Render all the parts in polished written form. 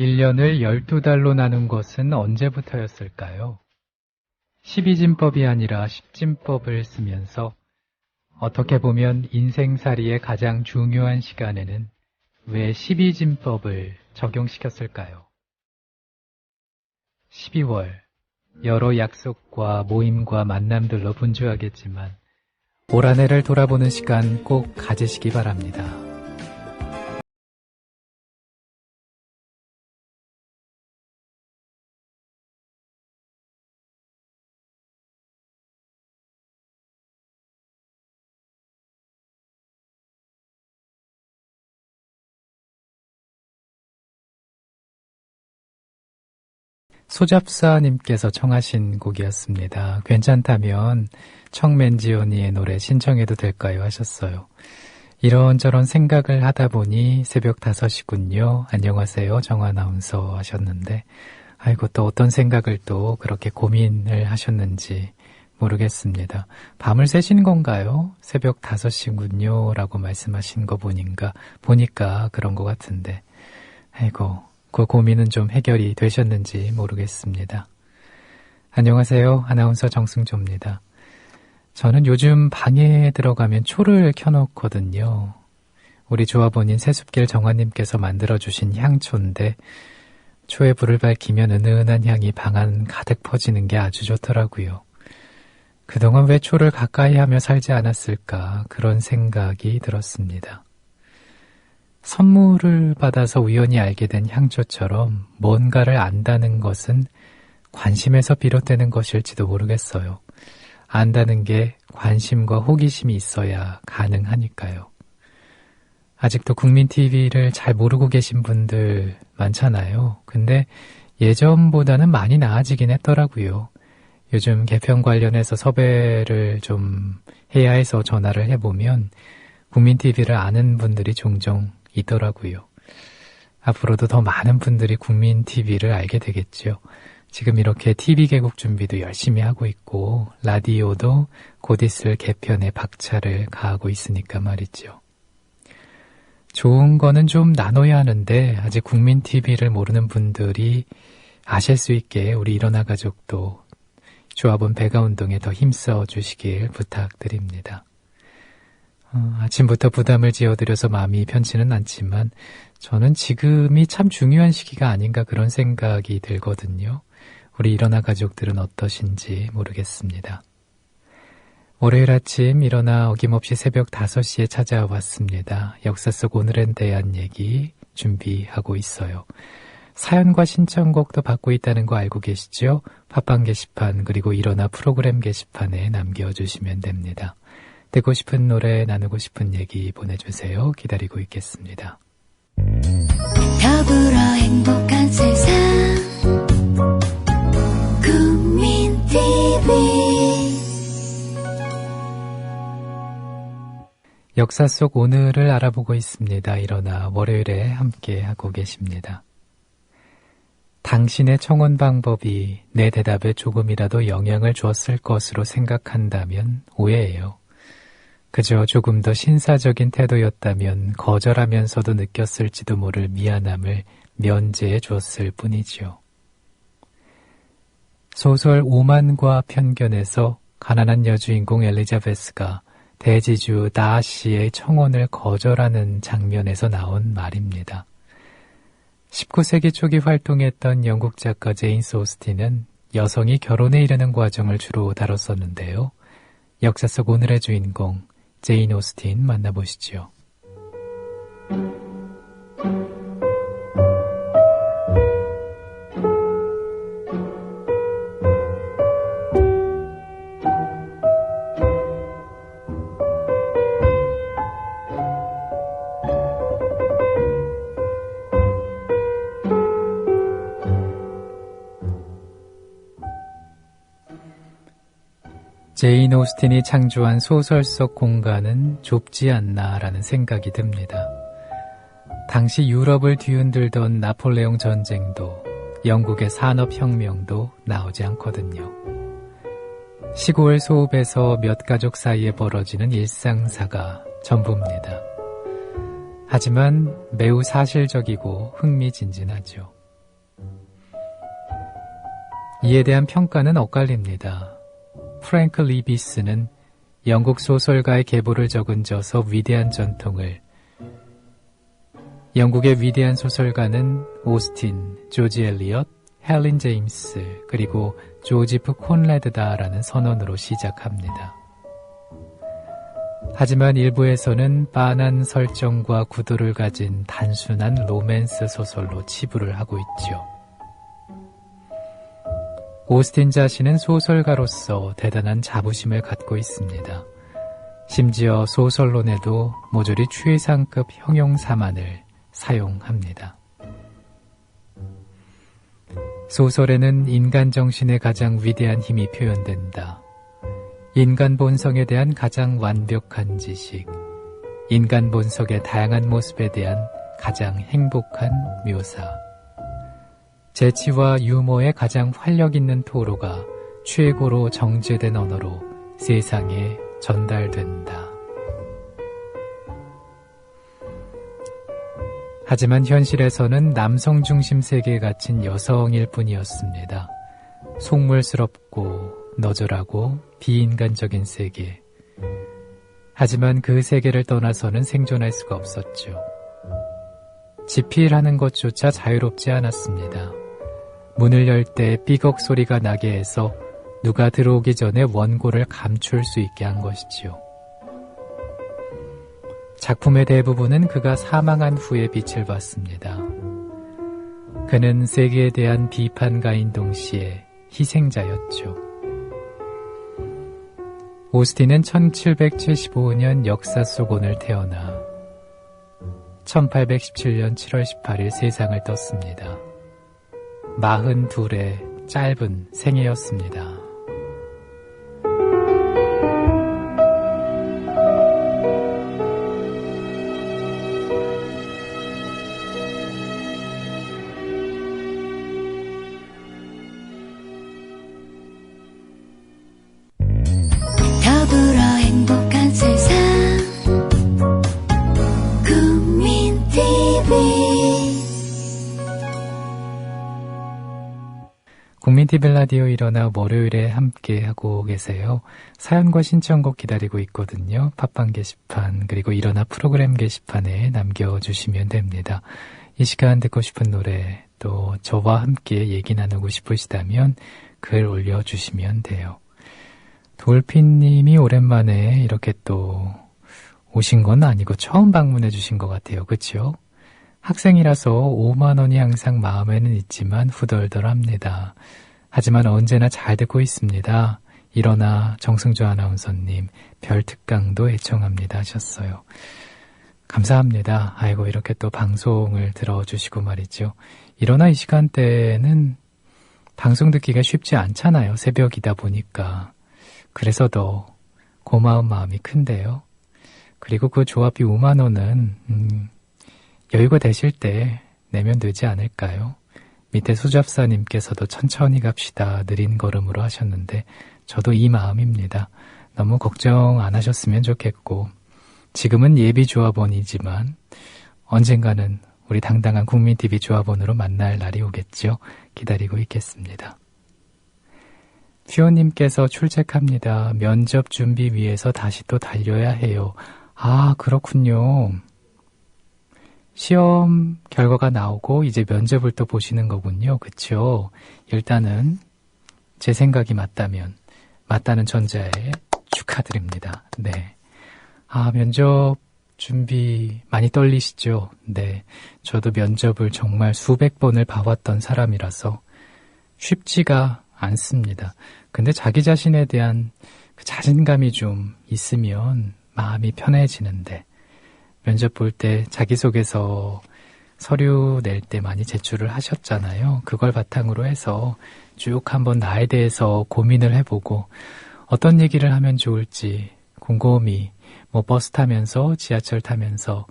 1년을 12달로 나눈 것은 언제부터였을까요? 12진법이 아니라 10진법을 쓰면서 어떻게 보면 인생살이의 가장 중요한 시간에는 왜 12진법을 적용시켰을까요? 12월, 여러 약속과 모임과 만남들로 분주하겠지만 올 한 해를 돌아보는 시간 꼭 가지시기 바랍니다. 소잡사님께서 청하신 곡이었습니다. 괜찮다면 청맨지오니의 노래 신청해도 될까요? 하셨어요. 이런저런 생각을 하다 보니 새벽 5시군요. 안녕하세요. 정아나운서 하셨는데 아이고 또 어떤 생각을 또 그렇게 고민을 하셨는지 모르겠습니다. 밤을 새신 건가요? 새벽 5시군요. 라고 말씀하신 거 보니까 그런 것 같은데 아이고 그 고민은 좀 해결이 되셨는지 모르겠습니다. 안녕하세요. 아나운서 정승조입니다. 저는 요즘 방에 들어가면 초를 켜놓거든요. 우리 조합원인 세숲길 정화님께서 만들어주신 향초인데 초에 불을 밝히면 은은한 향이 방 안 가득 퍼지는 게 아주 좋더라고요. 그동안 왜 초를 가까이 하며 살지 않았을까 그런 생각이 들었습니다. 선물을 받아서 우연히 알게 된 향초처럼 뭔가를 안다는 것은 관심에서 비롯되는 것일지도 모르겠어요. 안다는 게 관심과 호기심이 있어야 가능하니까요. 아직도 국민TV를 잘 모르고 계신 분들 많잖아요. 근데 예전보다는 많이 나아지긴 했더라고요. 요즘 개편 관련해서 섭외를 좀 해야 해서 전화를 해보면 국민TV를 아는 분들이 종종 있더라고요. 앞으로도 더 많은 분들이 국민TV를 알게 되겠죠. 지금 이렇게 TV 개국 준비도 열심히 하고 있고 라디오도 곧 있을 개편에 박차를 가하고 있으니까 말이죠. 좋은 거는 좀 나눠야 하는데 아직 국민TV를 모르는 분들이 아실 수 있게 우리 일어나 가족도 조합원 배가운동에 더 힘써 주시길 부탁드립니다. 아침부터 부담을 지어드려서 마음이 편치는 않지만 저는 지금이 참 중요한 시기가 아닌가 그런 생각이 들거든요. 우리 일어나 가족들은 어떠신지 모르겠습니다. 월요일 아침 일어나 어김없이 새벽 5시에 찾아왔습니다. 역사 속 오늘에 대한 얘기 준비하고 있어요. 사연과 신청곡도 받고 있다는 거 알고 계시죠? 팟빵 게시판 그리고 일어나 프로그램 게시판에 남겨주시면 됩니다. 듣고 싶은 노래, 나누고 싶은 얘기 보내주세요. 기다리고 있겠습니다. 더불어 행복한 세상 국민TV 역사 속 오늘을 알아보고 있습니다. 일어나 월요일에 함께 하고 계십니다. 당신의 청혼 방법이 내 대답에 조금이라도 영향을 주었을 것으로 생각한다면 오해예요. 그저 조금 더 신사적인 태도였다면 거절하면서도 느꼈을지도 모를 미안함을 면제해 주었을 뿐이지요. 소설 오만과 편견에서 가난한 여주인공 엘리자베스가 대지주 다하시의 청혼을 거절하는 장면에서 나온 말입니다. 19세기 초기 활동했던 영국 작가 제인 오스틴은 여성이 결혼에 이르는 과정을 주로 다뤘었는데요. 역사 속 오늘의 주인공 제인 오스틴 만나보시죠. 제인 오스틴이 창조한 소설 속 공간은 좁지 않나라는 생각이 듭니다. 당시 유럽을 뒤흔들던 나폴레옹 전쟁도 영국의 산업혁명도 나오지 않거든요. 시골 소읍에서 몇 가족 사이에 벌어지는 일상사가 전부입니다. 하지만 매우 사실적이고 흥미진진하죠. 이에 대한 평가는 엇갈립니다. 프랭크 리비스는 영국 소설가의 계보를 적은져서 위대한 전통을, 영국의 위대한 소설가는 오스틴, 조지 엘리엇, 헬린 제임스, 그리고 조지프 콘레드다라는 선언으로 시작합니다. 하지만 일부에서는 빤한 설정과 구도를 가진 단순한 로맨스 소설로 치부를 하고 있죠. 오스틴 자신은 소설가로서 대단한 자부심을 갖고 있습니다. 심지어 소설론에도 모조리 최상급 형용사만을 사용합니다. 소설에는 인간 정신의 가장 위대한 힘이 표현된다. 인간 본성에 대한 가장 완벽한 지식, 인간 본성의 다양한 모습에 대한 가장 행복한 묘사, 재치와 유머의 가장 활력 있는 토로가 최고로 정제된 언어로 세상에 전달된다. 하지만 현실에서는 남성 중심 세계에 갇힌 여성일 뿐이었습니다. 속물스럽고 너절하고 비인간적인 세계. 하지만 그 세계를 떠나서는 생존할 수가 없었죠. 지필하는 것조차 자유롭지 않았습니다. 문을 열 때 삐걱 소리가 나게 해서 누가 들어오기 전에 원고를 감출 수 있게 한 것이지요. 작품의 대부분은 그가 사망한 후에 빛을 봤습니다. 그는 세계에 대한 비판가인 동시에 희생자였죠. 오스틴은 1775년 역사 속 오늘 태어나 1817년 7월 18일 세상을 떴습니다. 42의 짧은 생애였습니다. 더불어 행복한 세상 국민TV 국민TV 라디오 일어나 월요일에 함께하고 계세요. 사연과 신청곡 기다리고 있거든요. 팟빵 게시판 그리고 일어나 프로그램 게시판에 남겨주시면 됩니다. 이 시간 듣고 싶은 노래 또 저와 함께 얘기 나누고 싶으시다면 글 올려주시면 돼요. 돌핀님이 오랜만에 이렇게 또 오신 건 아니고 처음 방문해 주신 것 같아요. 그렇죠? 학생이라서 5만 원이 항상 마음에는 있지만 후덜덜합니다. 하지만 언제나 잘 듣고 있습니다. 일어나 정승조 아나운서님 별특강도 애청합니다 하셨어요. 감사합니다. 아이고 이렇게 또 방송을 들어주시고 말이죠. 일어나 이 시간대는 방송 듣기가 쉽지 않잖아요. 새벽이다 보니까. 그래서 더 고마운 마음이 큰데요. 그리고 그 조합비 5만 원은 여유가 되실 때 내면 되지 않을까요? 밑에 수접사님께서도 천천히 갑시다 느린 걸음으로 하셨는데 저도 이 마음입니다. 너무 걱정 안 하셨으면 좋겠고 지금은 예비 조합원이지만 언젠가는 우리 당당한 국민TV 조합원으로 만날 날이 오겠죠. 기다리고 있겠습니다. 퓨어님께서 출첵합니다. 면접 준비 위해서 다시 또 달려야 해요. 아, 그렇군요. 시험 결과가 나오고 이제 면접을 또 보시는 거군요. 그쵸? 일단은 제 생각이 맞다는 전제에 축하드립니다. 네. 아, 면접 준비 많이 떨리시죠? 네. 저도 면접을 정말 수백 번을 봐왔던 사람이라서 쉽지가 않습니다. 근데 자기 자신에 대한 그 자신감이 좀 있으면 마음이 편해지는데 면접 볼 때 자기소개서 서류 낼 때 많이 제출을 하셨잖아요. 그걸 바탕으로 해서 쭉 한번 나에 대해서 고민을 해보고 어떤 얘기를 하면 좋을지 곰곰이 버스 타면서 지하철 타면서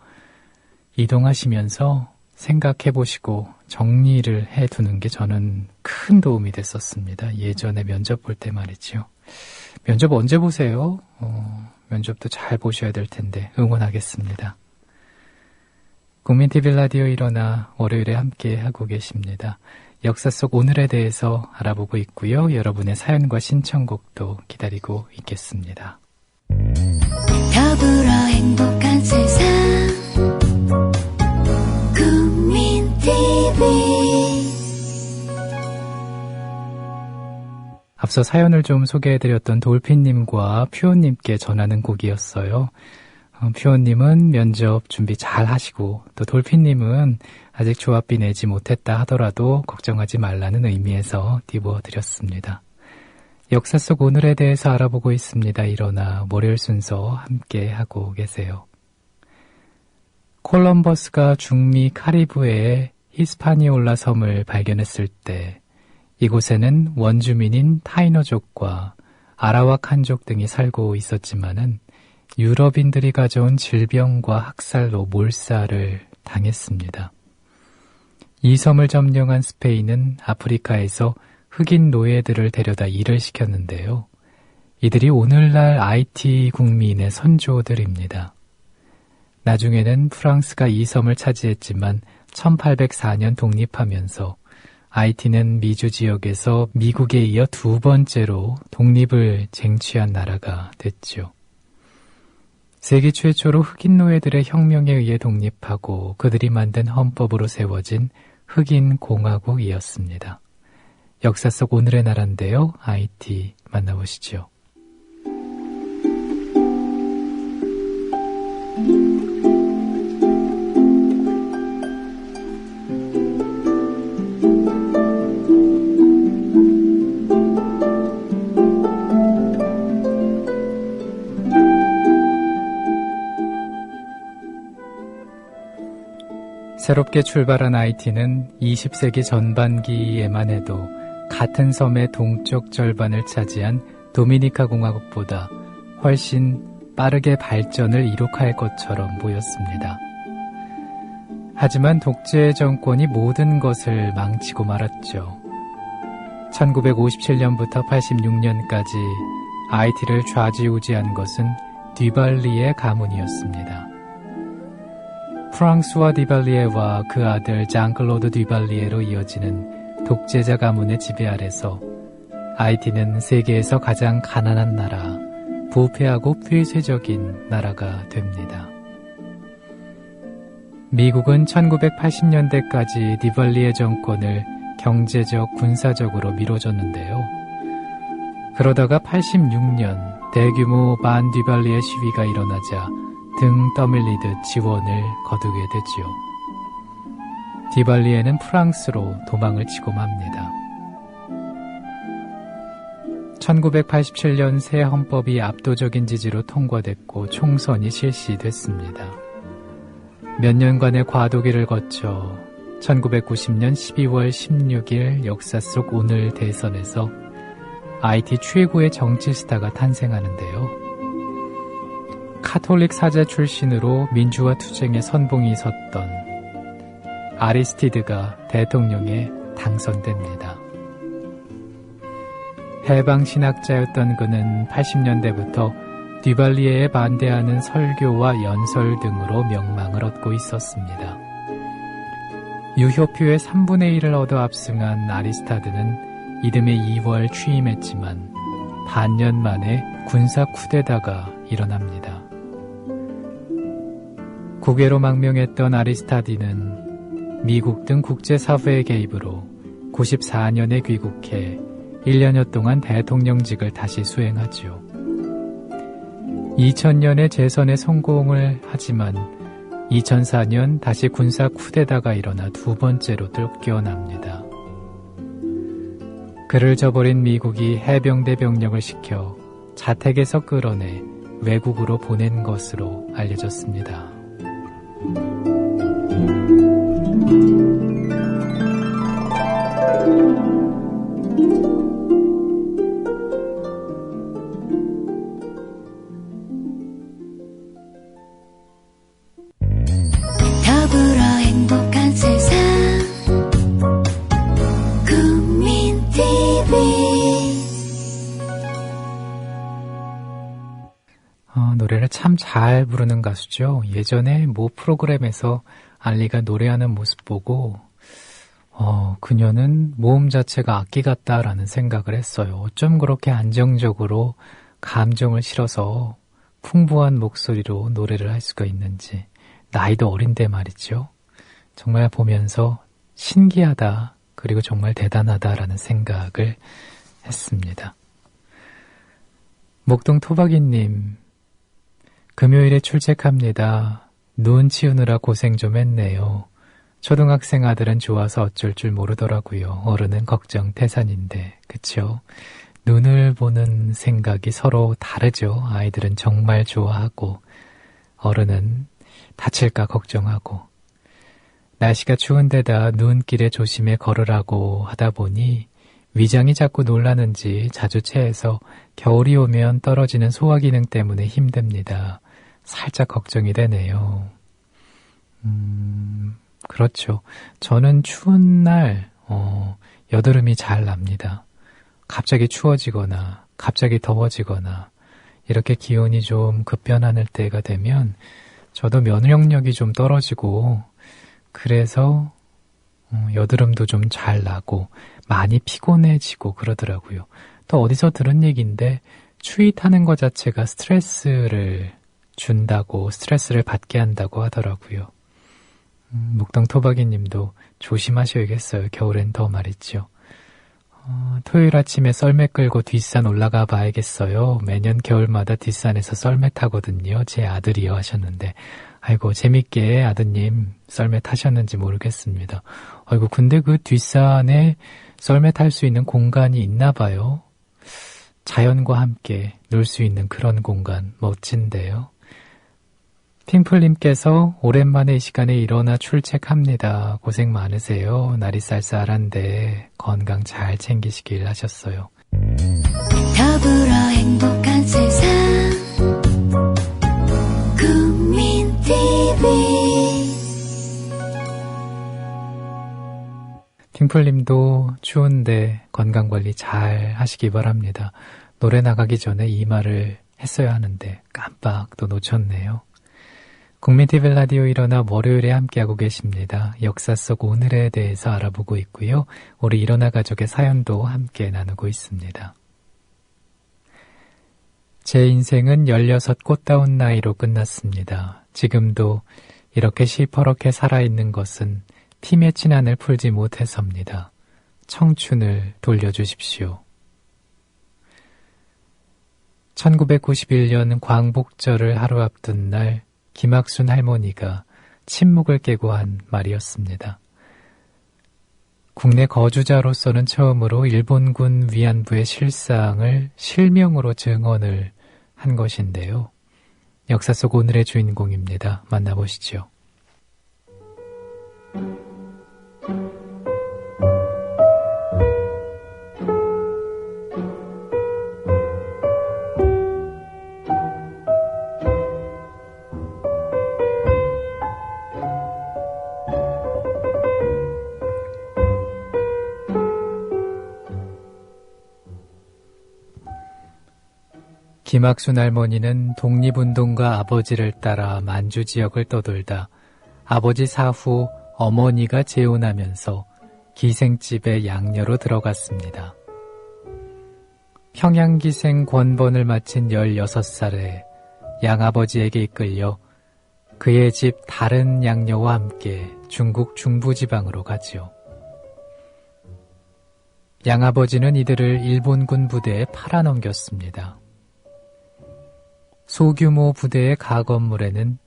이동하시면서 생각해보시고 정리를 해두는 게 저는 큰 도움이 됐었습니다. 예전에 면접 볼 때 말이죠. 면접 언제 보세요? 면접도 잘 보셔야 될 텐데 응원하겠습니다. 국민TV 라디오 일어나 월요일에 함께 하고 계십니다. 역사 속 오늘에 대해서 알아보고 있고요. 여러분의 사연과 신청곡도 기다리고 있겠습니다. 더불어 행복한 세상 국민TV. 앞서 사연을 좀 소개해드렸던 돌핀님과 퓨어님께 전하는 곡이었어요. 퓨어님은 면접 준비 잘 하시고 또 돌핀님은 아직 조합비 내지 못했다 하더라도 걱정하지 말라는 의미에서 띄워드렸습니다. 역사 속 오늘에 대해서 알아보고 있습니다. 일어나 월요일 순서 함께 하고 계세요. 콜럼버스가 중미 카리브해의 히스파니올라 섬을 발견했을 때 이곳에는 원주민인 타이노족과 아라와칸족 등이 살고 있었지만은 유럽인들이 가져온 질병과 학살로 몰살을 당했습니다. 이 섬을 점령한 스페인은 아프리카에서 흑인 노예들을 데려다 일을 시켰는데요. 이들이 오늘날 IT 국민의 선조들입니다. 나중에는 프랑스가 이 섬을 차지했지만 1804년 독립하면서 IT는 미주 지역에서 미국에 이어 두 번째로 독립을 쟁취한 나라가 됐죠. 세계 최초로 흑인 노예들의 혁명에 의해 독립하고 그들이 만든 헌법으로 세워진 흑인 공화국이었습니다. 역사 속 오늘의 나라인데요. IT 만나보시죠. 새롭게 출발한 IT는 20세기 전반기에만 해도 같은 섬의 동쪽 절반을 차지한 도미니카 공화국보다 훨씬 빠르게 발전을 이룩할 것처럼 보였습니다. 하지만 독재 정권이 모든 것을 망치고 말았죠. 1957년부터 86년까지 IT를 좌지우지한 것은 뒤발리의 가문이었습니다. 프랑스와 디발리에와 그 아들 장클로드 디발리에로 이어지는 독재자 가문의 지배 아래서 IT는 세계에서 가장 가난한 나라, 부패하고 폐쇄적인 나라가 됩니다. 미국은 1980년대까지 디발리에 정권을 경제적, 군사적으로 밀어줬는데요. 그러다가 86년 대규모 반디발리에 시위가 일어나자 등 떠밀리듯 지원을 거두게 되지요. 디발리에는 프랑스로 도망을 치고 맙니다. 1987년 새 헌법이 압도적인 지지로 통과됐고 총선이 실시됐습니다. 몇 년간의 과도기를 거쳐 1990년 12월 16일 역사 속 오늘 대선에서 IT 최고의 정치 스타가 탄생하는데요. 카톨릭 사제 출신으로 민주화 투쟁에 선봉이 섰던 아리스티드가 대통령에 당선됩니다. 해방신학자였던 그는 80년대부터 뒤발리에에 반대하는 설교와 연설 등으로 명망을 얻고 있었습니다. 유효표의 3분의 1을 얻어 압승한 아리스타드는 이듬해 2월 취임했지만 반년 만에 군사 쿠데타가 일어납니다. 국외로 망명했던 아리스타디는 미국 등 국제사회의 개입으로 94년에 귀국해 1년여 동안 대통령직을 다시 수행하죠. 2000년에 재선에 성공을 하지만 2004년 다시 군사 쿠데타가 일어나 두 번째로 쫓겨납니다. 그를 저버린 미국이 해병대 병력을 시켜 자택에서 끌어내 외국으로 보낸 것으로 알려졌습니다. 더불어 행복한 세상 국민TV. 노래를 참 잘 부르는 가수죠. 예전에 모 프로그램에서 알리가 노래하는 모습 보고 그녀는 모음 자체가 악기 같다라는 생각을 했어요. 어쩜 그렇게 안정적으로 감정을 실어서 풍부한 목소리로 노래를 할 수가 있는지. 나이도 어린데 말이죠. 정말 보면서 신기하다, 그리고 정말 대단하다라는 생각을 했습니다. 목동 토박이님, 금요일에 출첵합니다. 눈 치우느라 고생 좀 했네요. 초등학생 아들은 좋아서 어쩔 줄 모르더라고요. 어른은 걱정 태산인데, 그쵸? 눈을 보는 생각이 서로 다르죠. 아이들은 정말 좋아하고, 어른은 다칠까 걱정하고. 날씨가 추운데다 눈길에 조심해 걸으라고 하다 보니 위장이 자꾸 놀라는지 자주 체해서 겨울이 오면 떨어지는 소화기능 때문에 힘듭니다. 살짝 걱정이 되네요. 그렇죠. 저는 추운 날 여드름이 잘 납니다. 갑자기 추워지거나 갑자기 더워지거나 이렇게 기온이 좀 급변하는 때가 되면 저도 면역력이 좀 떨어지고 그래서 여드름도 좀 잘 나고 많이 피곤해지고 그러더라고요. 또 어디서 들은 얘기인데 추위 타는 것 자체가 스트레스를 준다고, 스트레스를 받게 한다고 하더라고요. 목동 토박이 님도 조심하셔야겠어요. 겨울엔 더 말이죠. 토요일 아침에 썰매 끌고 뒷산 올라가 봐야겠어요. 매년 겨울마다 뒷산에서 썰매 타거든요. 제 아들이요 하셨는데, 아이고 재밌게 아드님 썰매 타셨는지 모르겠습니다. 아이고 근데 그 뒷산에 썰매 탈 수 있는 공간이 있나 봐요. 자연과 함께 놀 수 있는 그런 공간 멋진데요. 핑플님께서 오랜만에 이 시간에 일어나 출첵합니다. 고생 많으세요. 날이 쌀쌀한데 건강 잘 챙기시길 하셨어요. 더불어 행복한 세상 국민TV. 핑플님도 추운데 건강관리 잘 하시기 바랍니다. 노래 나가기 전에 이 말을 했어야 하는데 깜빡 또 놓쳤네요. 국민TV 라디오 일어나 월요일에 함께하고 계십니다. 역사 속 오늘에 대해서 알아보고 있고요. 우리 일어나 가족의 사연도 함께 나누고 있습니다. 제 인생은 16 꽃다운 나이로 끝났습니다. 지금도 이렇게 시퍼렇게 살아있는 것은 팀의 친한을 풀지 못해서입니다. 청춘을 돌려주십시오. 1991년 광복절을 하루 앞둔 날 김학순 할머니가 침묵을 깨고 한 말이었습니다. 국내 거주자로서는 처음으로 일본군 위안부의 실상을 실명으로 증언을 한 것인데요. 역사 속 오늘의 주인공입니다. 만나보시죠. 김학순 할머니는 독립운동가 아버지를 따라 만주 지역을 떠돌다 아버지 사후 어머니가 재혼하면서 기생집에 양녀로 들어갔습니다. 평양기생 권번을 마친 16살에 양아버지에게 이끌려 그의 집 다른 양녀와 함께 중국 중부지방으로 가지요. 양아버지는 이들을 일본군 부대에 팔아넘겼습니다. 소규모 부대의 가건물에는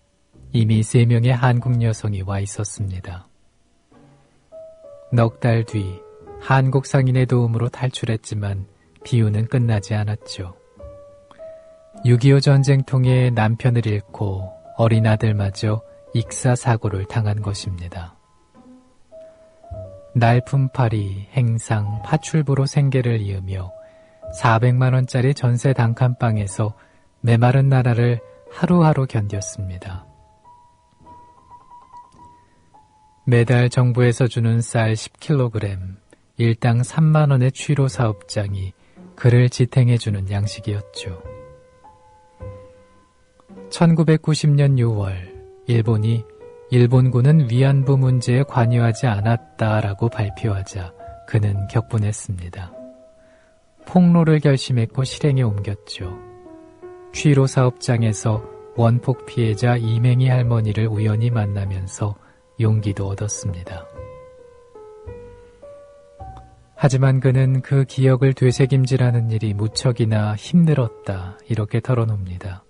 이미 3명의 한국 여성이 와 있었습니다. 넉 달 뒤 한국 상인의 도움으로 탈출했지만 비유는 끝나지 않았죠. 6.25 전쟁 통해 남편을 잃고 어린 아들마저 익사사고를 당한 것입니다. 날품팔이, 행상, 파출부로 생계를 이으며 400만 원짜리 전세 단칸방에서 메마른 나라를 하루하루 견뎠습니다. 매달 정부에서 주는 쌀 10kg, 일당 3만 원의 취로 사업장이 그를 지탱해주는 양식이었죠. 1990년 6월, 일본이 일본군은 위안부 문제에 관여하지 않았다라고 발표하자 그는 격분했습니다. 폭로를 결심했고 실행에 옮겼죠. 취로 사업장에서 원폭 피해자 이맹희 할머니를 우연히 만나면서 용기도 얻었습니다. 하지만 그는 그 기억을 되새김질하는 일이 무척이나 힘들었다 이렇게 털어놉니다.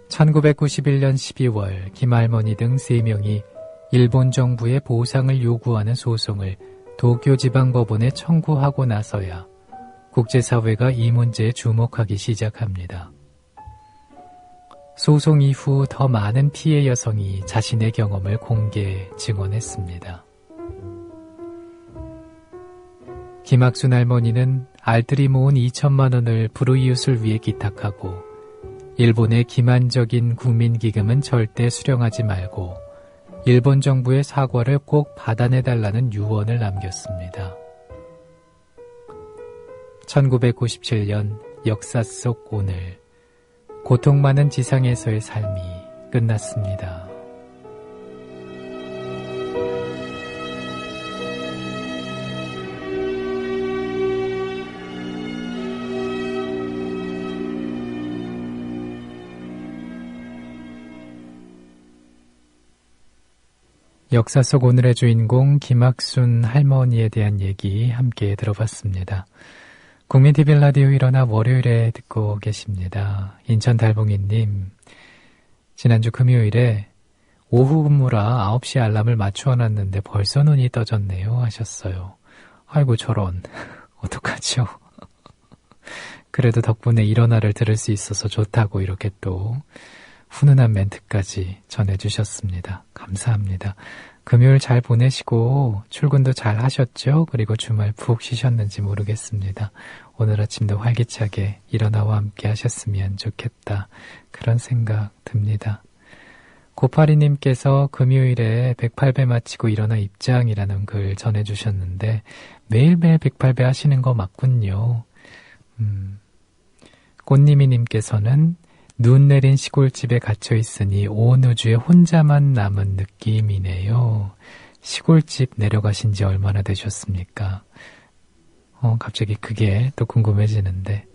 1991년 12월 김할머니 등 3명이 일본 정부의 보상을 요구하는 소송을 도쿄지방법원에 청구하고 나서야 국제사회가 이 문제에 주목하기 시작합니다. 소송 이후 더 많은 피해 여성이 자신의 경험을 공개 증언했습니다. 김학순 할머니는 알뜰히 모은 2천만 원을 불우이웃을 위해 기탁하고 일본의 기만적인 국민기금은 절대 수령하지 말고 일본 정부의 사과를 꼭 받아내달라는 유언을 남겼습니다. 1997년 역사 속 오늘, 고통 많은 지상에서의 삶이 끝났습니다. 역사 속 오늘의 주인공 김학순 할머니에 대한 얘기 함께 들어봤습니다. 국민TV 라디오 일어나 월요일에 듣고 계십니다. 인천 달봉이님, 지난주 금요일에 오후 근무라 9시 알람을 맞춰놨는데 벌써 눈이 떠졌네요 하셨어요. 아이고 저런, 어떡하죠? 그래도 덕분에 일어나를 들을 수 있어서 좋다고 이렇게 또 훈훈한 멘트까지 전해주셨습니다. 감사합니다. 금요일 잘 보내시고 출근도 잘 하셨죠? 그리고 주말 푹 쉬셨는지 모르겠습니다. 오늘 아침도 활기차게 일어나와 함께 하셨으면 좋겠다. 그런 생각 듭니다. 고파리님께서 금요일에 108배 마치고 일어나 입장이라는 글 전해주셨는데 매일매일 108배 하시는 거 맞군요. 꽃님이님께서는 눈 내린 시골집에 갇혀있으니 온 우주에 혼자만 남은 느낌이네요. 시골집 내려가신 지 얼마나 되셨습니까? 갑자기 그게 또 궁금해지는데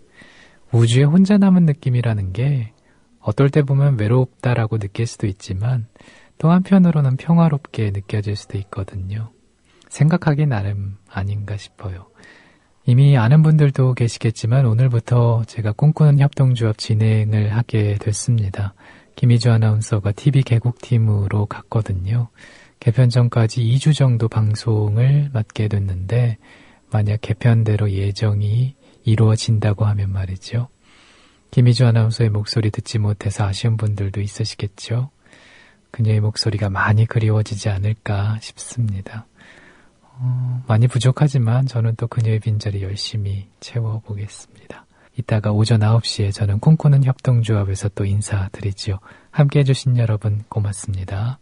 우주에 혼자 남은 느낌이라는 게 어떨 때 보면 외롭다라고 느낄 수도 있지만 또 한편으로는 평화롭게 느껴질 수도 있거든요. 생각하기 나름 아닌가 싶어요. 이미 아는 분들도 계시겠지만 오늘부터 제가 꿈꾸는 협동조합 진행을 하게 됐습니다. 김희주 아나운서가 TV 개국팀으로 갔거든요. 개편 전까지 2주 정도 방송을 맡게 됐는데 만약 개편대로 예정이 이루어진다고 하면 말이죠. 김희주 아나운서의 목소리 듣지 못해서 아쉬운 분들도 있으시겠죠. 그녀의 목소리가 많이 그리워지지 않을까 싶습니다. 많이 부족하지만 저는 또 그녀의 빈자리 열심히 채워보겠습니다. 이따가 오전 9시에 저는 꿈꾸는 협동조합에서 또 인사드리지요. 함께해 주신 여러분 고맙습니다.